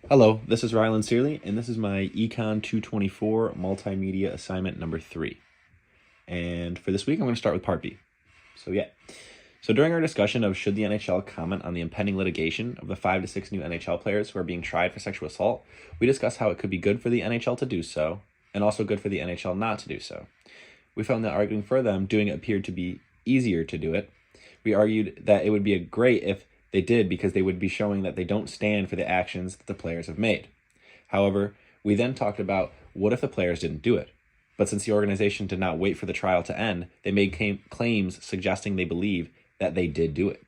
Hello, this is Rylan Searley, and this is my Econ 224 multimedia assignment number 3. And for this week, I'm going to start with part B. So during our discussion of should the NHL comment on the impending litigation of the 5 to 6 new NHL players who are being tried for sexual assault, we discussed how it could be good for the NHL to do so, and also good for the NHL not to do so. We found that arguing for them doing it appeared to be easier to do it. We argued that it would be great if they did because they would be showing that they don't stand for the actions that the players have made. However, we then talked about what if the players didn't do it. But since the organization did not wait for the trial to end, they made claims suggesting they believe that they did do it.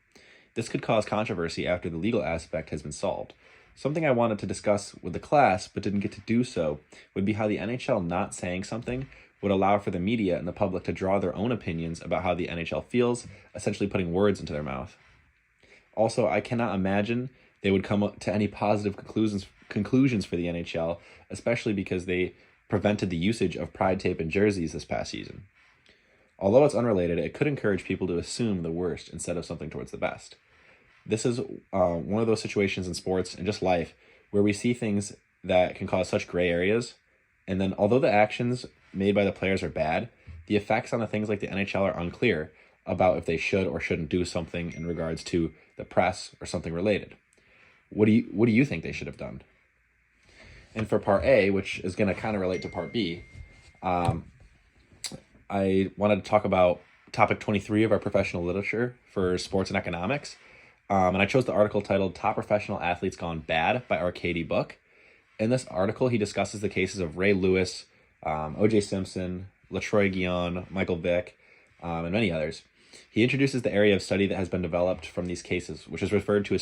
This could cause controversy after the legal aspect has been solved. Something I wanted to discuss with the class but didn't get to do so would be how the NHL not saying something would allow for the media and the public to draw their own opinions about how the NHL feels, essentially putting words into their mouth. Also, I cannot imagine they would come up to any positive conclusions for the NHL, especially because they prevented the usage of pride tape and jerseys this past season. Although it's unrelated, it could encourage people to assume the worst instead of something towards the best. This is one of those situations in sports and just life where we see things that can cause such gray areas, and then although the actions made by the players are bad, the effects on the things like the NHL are unclear about if they should or shouldn't do something in regards to the press or something related. What do you think they should have done? And for part A, which is going to kind of relate to part B, I wanted to talk about topic 23 of our professional literature for sports and economics. And I chose the article titled Top Professional Athletes Gone Bad by Arcady Book. In this article, he discusses the cases of Ray Lewis, O.J. Simpson, LaTroy Guion, Michael Vick, and many others. He introduces the area of study that has been developed from these cases, which is referred to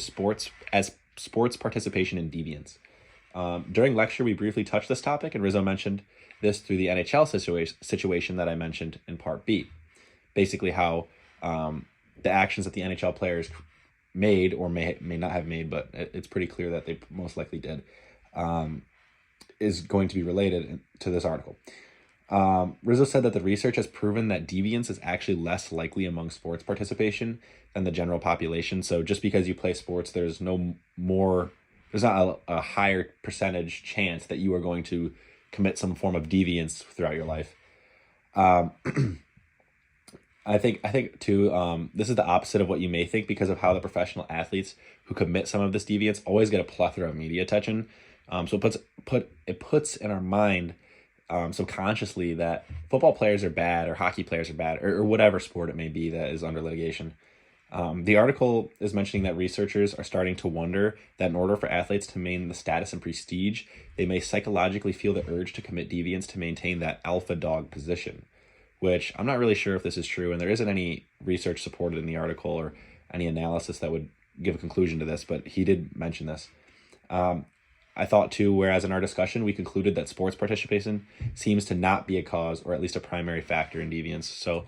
as sports participation in deviance. During lecture, we briefly touched this topic, and Rizzo mentioned this through the NHL situation that I mentioned in part B. Basically how the actions that the NHL players made or may not have made, but it's pretty clear that they most likely did, is going to be related to this article. Rizzo said that the research has proven that deviance is actually less likely among sports participation than the general population. So just because you play sports, there's not a higher percentage chance that you are going to commit some form of deviance throughout your life. I think too, this is the opposite of what you may think because of how the professional athletes who commit some of this deviance always get a plethora of media attention. So it puts in our mind subconsciously that football players are bad or hockey players are bad or whatever sport it may be that is under litigation. The article is mentioning that researchers are starting to wonder that in order for athletes to maintain the status and prestige, they may psychologically feel the urge to commit deviance to maintain that alpha dog position, which I'm not really sure if this is true, and there isn't any research supported in the article or any analysis that would give a conclusion to this, but he did mention this. I thought too, whereas in our discussion, we concluded that sports participation seems to not be a cause or at least a primary factor in deviance. So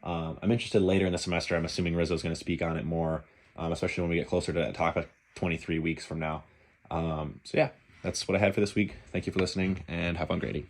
I'm interested later in the semester. I'm assuming Rizzo is going to speak on it more, especially when we get closer to that topic 23 weeks from now. So yeah, that's what I had for this week. Thank you for listening and have fun grading.